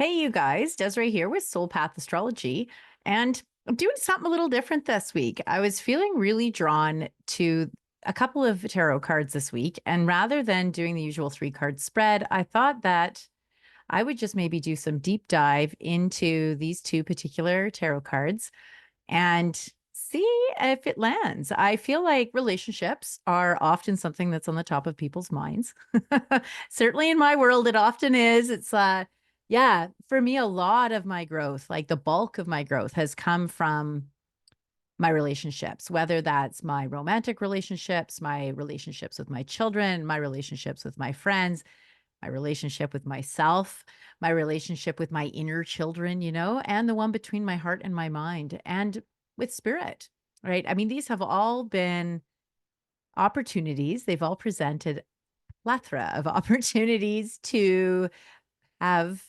Hey, you guys, Desiree here with Soul Path Astrology, and I'm doing something a little different this week. I was feeling really drawn to a couple of tarot cards this week, and rather than doing the usual three card spread, I thought that I would just maybe do some deep dive into these two particular tarot cards and see if it lands. I feel like relationships are often something that's on the top of people's minds. Certainly in my world, it often is. Yeah, for me, a lot of my growth, like the bulk of my growth, has come from my relationships, whether that's my romantic relationships, my relationships with my children, my relationships with my friends, my relationship with myself, my relationship with my inner children, and the one between my heart and my mind and with spirit, right? I mean, these have all been opportunities. They've all presented plethora of opportunities to have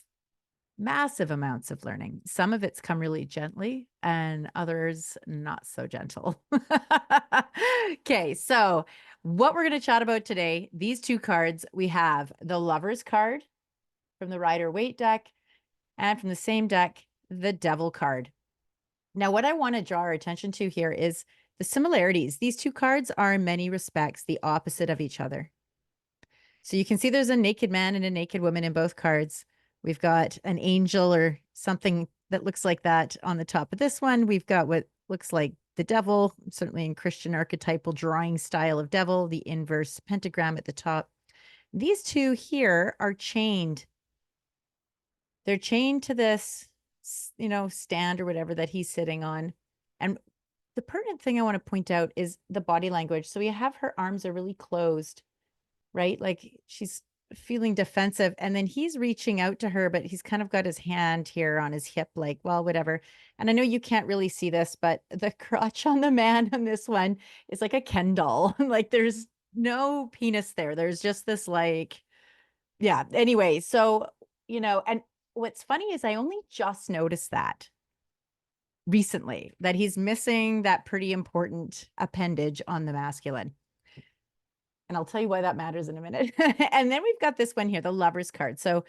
massive amounts of learning. Some of it's come really gently and others not so gentle. Okay, so what we're going to chat about today, these two cards, we have the Lover's card from the Rider Waite deck, and from the same deck, the Devil card. Now, what I want to draw our attention to here is the similarities. These two cards are in many respects the opposite of each other. So you can see there's a naked man and a naked woman in both cards. We've got an angel or something that looks like that on the top of this one. We've got what looks like the devil, certainly in Christian archetypal drawing style of devil, the inverse pentagram at the top. These two here are chained. They're chained to this, stand or whatever that he's sitting on. And the pertinent thing I want to point out is the body language. So we have her arms are really closed, right? Like she's feeling defensive. And then he's reaching out to her, but he's kind of got his hand here on his hip, like, well, whatever. And I know you can't really see this, but the crotch on the man on this one is like a Ken doll. Like there's no penis there. There's just this like, yeah. Anyway, so, and what's funny is I only just noticed that recently, that he's missing that pretty important appendage on the masculine. And I'll tell you why that matters in a minute. And then we've got this one here, the Lover's card. So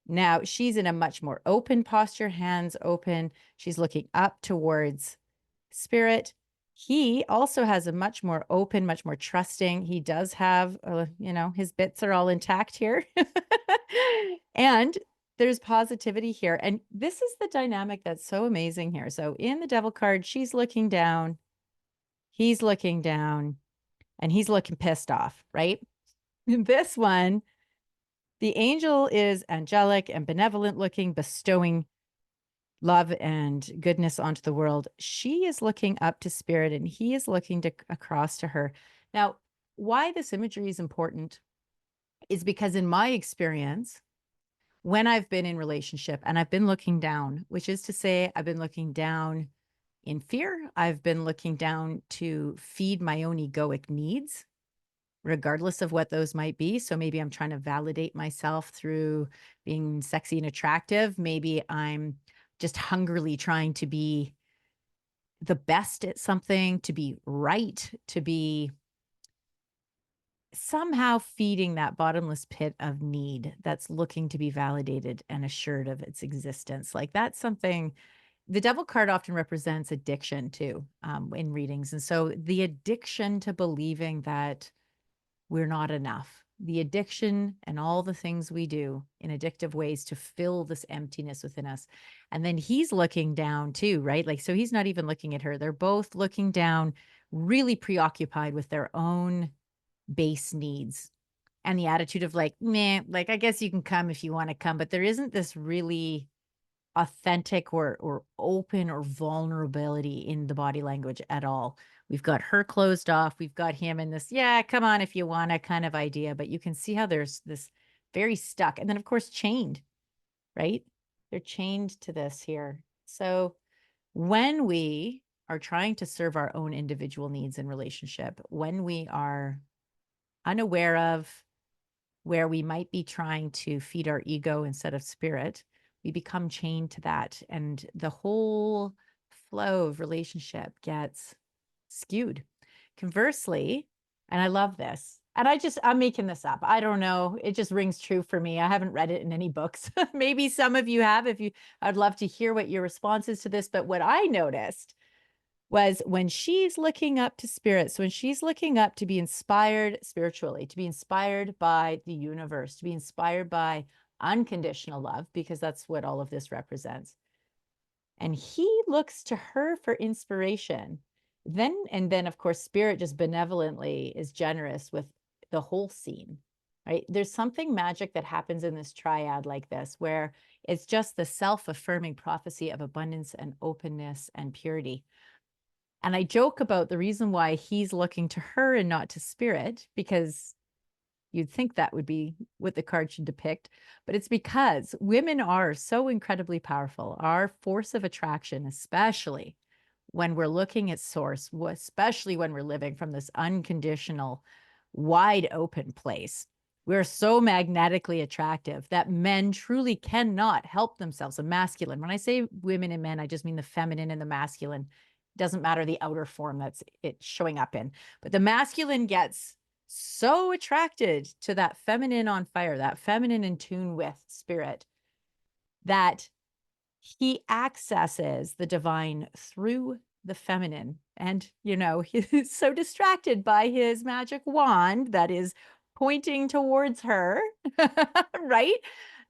now she's in a much more open posture, hands open. She's looking up towards spirit. He also has a much more open, much more trusting. He does have, his bits are all intact here. And there's positivity here. And this is the dynamic that's so amazing here. So in the Devil card, she's looking down, he's looking down, and he's looking pissed off, right? In this one, the angel is angelic and benevolent looking, bestowing love and goodness onto the world. She is looking up to spirit and he is looking across to her. Now, why this imagery is important is because in my experience, when I've been in relationship and I've been looking down, which is to say, I've been looking down in fear, I've been looking down to feed my own egoic needs, regardless of what those might be. So maybe I'm trying to validate myself through being sexy and attractive. Maybe I'm just hungrily trying to be the best at something, to be right, to be somehow feeding that bottomless pit of need that's looking to be validated and assured of its existence. Like that's something the Devil card often represents addiction too, in readings. And so the addiction to believing that we're not enough, the addiction and all the things we do in addictive ways to fill this emptiness within us. And then he's looking down too, right? Like, so he's not even looking at her. They're both looking down, really preoccupied with their own base needs and the attitude of like, meh, like, I guess you can come if you want to come, but there isn't this really authentic or open or vulnerability in the body language at all. We've got her closed off. We've got him in this, yeah, come on if you want to kind of idea, but you can see how there's this very stuck. And then of course, chained, right? They're chained to this here. So when we are trying to serve our own individual needs in relationship, when we are unaware of where we might be trying to feed our ego instead of spirit, we become chained to that. And the whole flow of relationship gets skewed. Conversely, and I love this, And I'm making this up. I don't know. It just rings true for me. I haven't read it in any books. Maybe some of you have. I'd love to hear what your response is to this. But what I noticed was when she's looking up to spirits, when she's looking up to be inspired spiritually, to be inspired by the universe, to be inspired by unconditional love, because that's what all of this represents. And he looks to her for inspiration. Then, of course, spirit just benevolently is generous with the whole scene, right? There's something magic that happens in this triad like this, where it's just the self-affirming prophecy of abundance and openness and purity. And I joke about the reason why he's looking to her and not to spirit, because you'd think that would be what the card should depict, but it's because women are so incredibly powerful. Our force of attraction, especially when we're looking at source, especially when we're living from this unconditional, wide open place, we're so magnetically attractive that men truly cannot help themselves. A masculine, when I say women and men, I just mean the feminine and the masculine. It doesn't matter the outer form that's it showing up in, but the masculine gets so attracted to that feminine on fire, that feminine in tune with spirit, that he accesses the divine through the feminine. And, he's so distracted by his magic wand that is pointing towards her, right?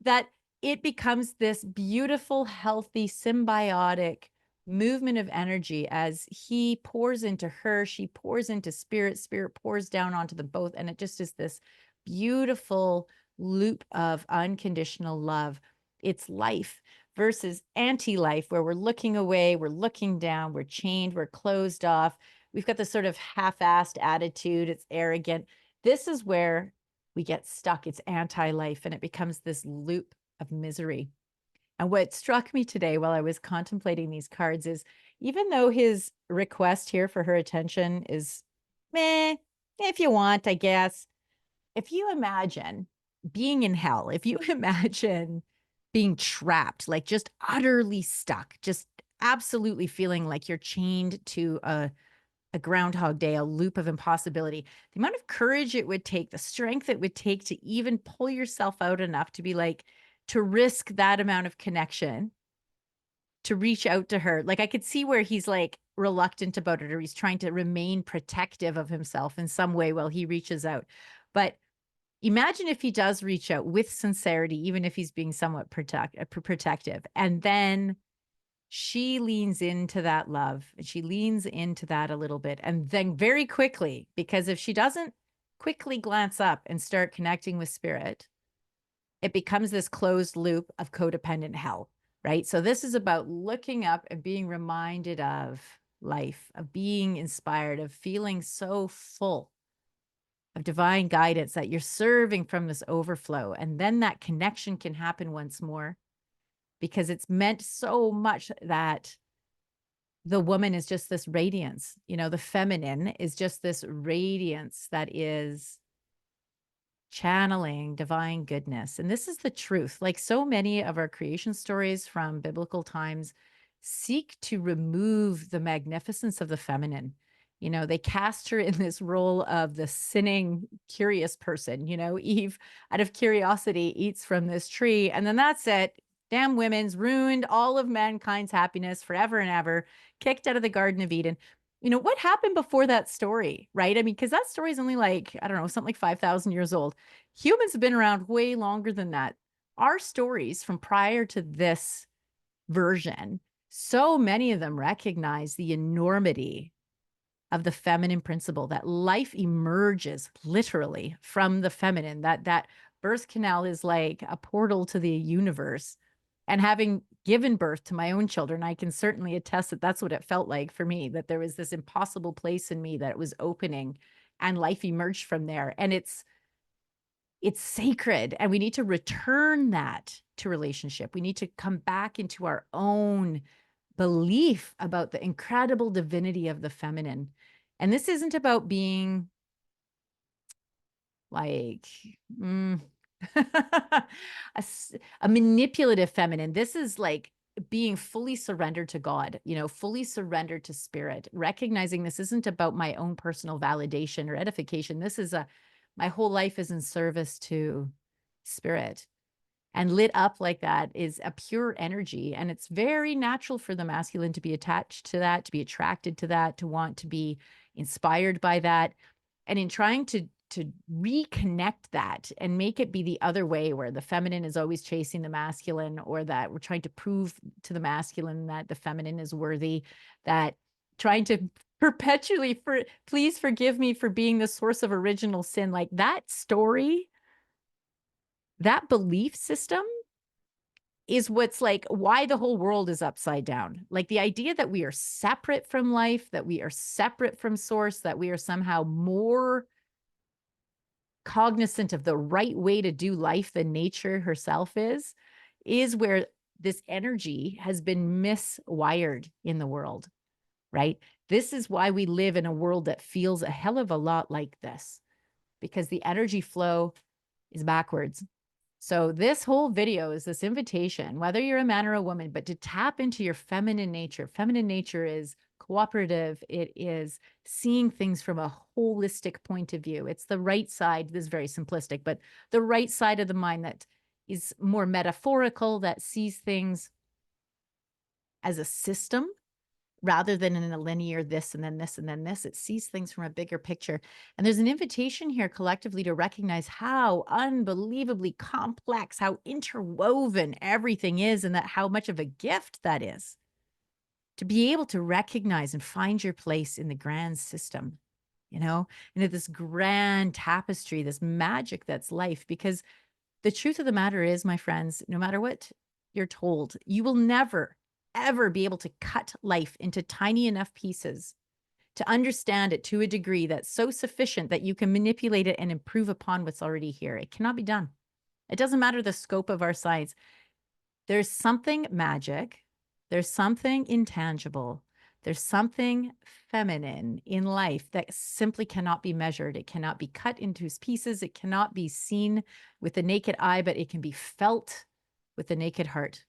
That it becomes this beautiful, healthy, symbiotic movement of energy as he pours into her, she pours into spirit, spirit pours down onto them both. And it just is this beautiful loop of unconditional love. It's life versus anti-life, where we're looking away, we're looking down, we're chained, we're closed off. We've got this sort of half-assed attitude. It's arrogant. This is where we get stuck. It's anti-life, and it becomes this loop of misery. And what struck me today while I was contemplating these cards is, even though his request here for her attention is meh, if you want, I guess, if you imagine being in hell, if you imagine being trapped, like just utterly stuck, just absolutely feeling like you're chained to a Groundhog Day, a loop of impossibility, the amount of courage it would take, the strength it would take to even pull yourself out enough to be like, to risk that amount of connection, to reach out to her. Like I could see where he's like reluctant about it, or he's trying to remain protective of himself in some way while he reaches out. But imagine if he does reach out with sincerity, even if he's being somewhat protective. And then she leans into that love, and she leans into that a little bit. And then very quickly, because if she doesn't quickly glance up and start connecting with spirit, it becomes this closed loop of codependent hell, right? So this is about looking up and being reminded of life, of being inspired, of feeling so full of divine guidance that you're serving from this overflow. And then that connection can happen once more, because it's meant so much that the woman is just this radiance, the feminine is just this radiance that is channeling divine goodness. And this is the truth. Like so many of our creation stories from biblical times seek to remove the magnificence of the feminine. They cast her in this role of the sinning, curious person. Eve, out of curiosity, eats from this tree. And then that's it. Damn women's ruined all of mankind's happiness forever and ever, kicked out of the Garden of Eden. What happened before that story, right? I mean, because that story is only like, I don't know, something like 5,000 years old. Humans have been around way longer than that. Our stories from prior to this version, so many of them recognize the enormity of the feminine principle, that life emerges literally from the feminine, that birth canal is like a portal to the universe. And having given birth to my own children, I can certainly attest that that's what it felt like for me, that there was this impossible place in me that it was opening and life emerged from there. And it's sacred, and we need to return that to relationship. We need to come back into our own belief about the incredible divinity of the feminine. And this isn't about being like a, a manipulative feminine. This is like being fully surrendered to God, fully surrendered to spirit, recognizing this isn't about my own personal validation or edification. This is My whole life is in service to spirit. And lit up like that is a pure energy. And it's very natural for the masculine to be attached to that, to be attracted to that, to want to be inspired by that. And in trying to reconnect that and make it be the other way, where the feminine is always chasing the masculine, or that we're trying to prove to the masculine that the feminine is worthy, that trying to perpetually please forgive me for being the source of original sin, like that story, that belief system is what's like why the whole world is upside down. Like the idea that we are separate from life, that we are separate from source, that we are somehow more cognizant of the right way to do life than nature herself is where this energy has been miswired in the world, right? This is why we live in a world that feels a hell of a lot like this, because the energy flow is backwards. So this whole video is this invitation, whether you're a man or a woman, but to tap into your feminine nature. Feminine nature is cooperative. It is seeing things from a holistic point of view. It's the right side. This is very simplistic, but the right side of the mind that is more metaphorical, that sees things as a system rather than in a linear this and then this and then this. It sees things from a bigger picture. And there's an invitation here collectively to recognize how unbelievably complex, how interwoven everything is, and that how much of a gift that is to be able to recognize and find your place in the grand system, into this grand tapestry, this magic that's life. Because the truth of the matter is, my friends, no matter what you're told, you will never, ever be able to cut life into tiny enough pieces to understand it to a degree that's so sufficient that you can manipulate it and improve upon what's already here. It cannot be done. It doesn't matter the scope of our science. There's something magic. There's something intangible. There's something feminine in life that simply cannot be measured. It cannot be cut into pieces. It cannot be seen with the naked eye, but it can be felt with the naked heart.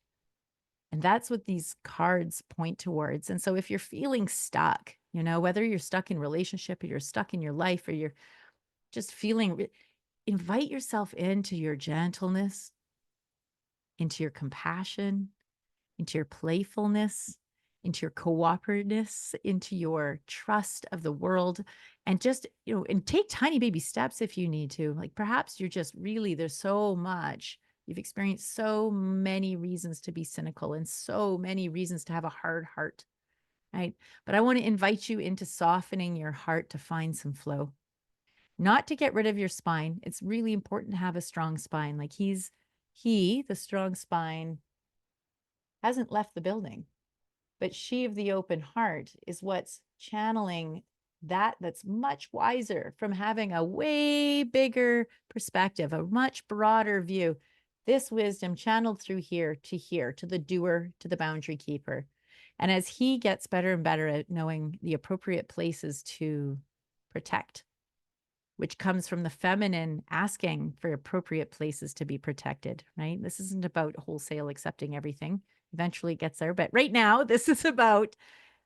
And that's what these cards point towards. And so if you're feeling stuck, whether you're stuck in relationship or you're stuck in your life or you're just feeling, invite yourself into your gentleness, into your compassion, into your playfulness, into your cooperativeness, into your trust of the world, and just, and take tiny baby steps if you need to. Like perhaps you're just really, there's so much. You've experienced so many reasons to be cynical and so many reasons to have a hard heart, right? But I want to invite you into softening your heart to find some flow, not to get rid of your spine. It's really important to have a strong spine. Like the strong spine, hasn't left the building. But she of the open heart is what's channeling that's much wiser from having a way bigger perspective, a much broader view. This wisdom channeled through here, to the doer, to the boundary keeper. And as he gets better and better at knowing the appropriate places to protect, which comes from the feminine asking for appropriate places to be protected, right? This isn't about wholesale accepting everything. Eventually it gets there. But right now, this is about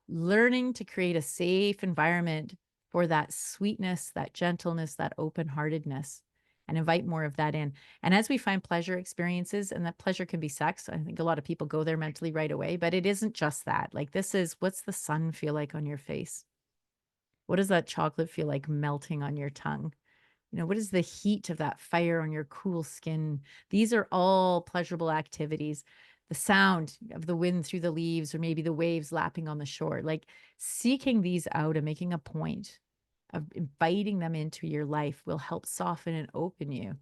learning to create a safe environment for that sweetness, that gentleness, that open-heartedness, and invite more of that in. And as we find pleasure experiences, and that pleasure can be sex, I think a lot of people go there mentally right away, but it isn't just that. Like this is, what's the sun feel like on your face? What does that chocolate feel like melting on your tongue? What is the heat of that fire on your cool skin? These are all pleasurable activities. The sound of the wind through the leaves, or maybe the waves lapping on the shore, like seeking these out and making a point of inviting them into your life will help soften and open you.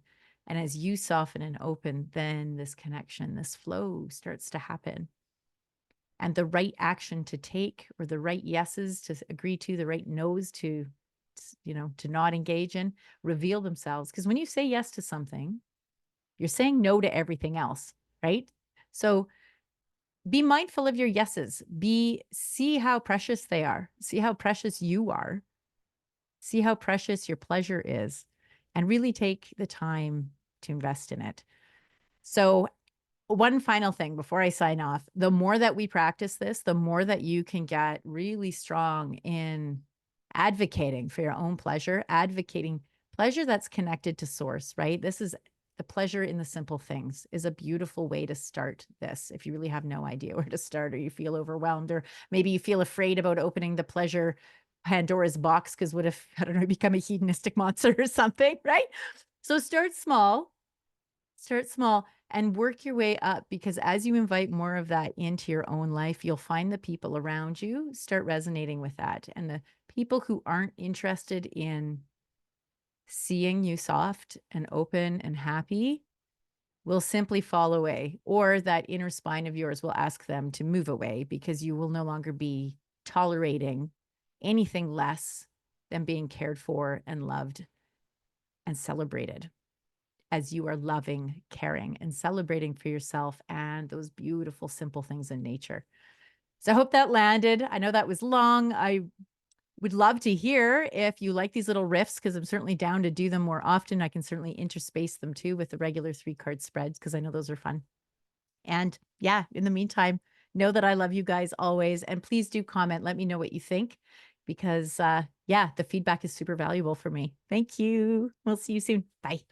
And as you soften and open, then this connection, this flow starts to happen. And the right action to take, or the right yeses to agree to, the right no's to not engage in, reveal themselves. Because when you say yes to something, you're saying no to everything else, right? So be mindful of your yeses. See how precious they are. See how precious you are. See how precious your pleasure is, and really take the time to invest in it. So one final thing before I sign off, the more that we practice this, the more that you can get really strong in advocating for your own pleasure, advocating pleasure that's connected to source, right? This is the pleasure in the simple things is a beautiful way to start this. If you really have no idea where to start, or you feel overwhelmed, or maybe you feel afraid about opening the pleasure Pandora's box, because what if, I don't know, you become a hedonistic monster or something, right? So start small and work your way up, because as you invite more of that into your own life, you'll find the people around you start resonating with that. And the people who aren't interested in seeing you soft and open and happy will simply fall away, or that inner spine of yours will ask them to move away, because you will no longer be tolerating anything less than being cared for and loved and celebrated, as you are loving, caring, and celebrating for yourself and those beautiful, simple things in nature. So I hope that landed. I know that was long. I would love to hear if you like these little riffs, because I'm certainly down to do them more often. I can certainly interspace them too with the regular 3 card spreads, because I know those are fun. And yeah, in the meantime, know that I love you guys always. And please do comment. Let me know what you think, because yeah, the feedback is super valuable for me. Thank you. We'll see you soon. Bye.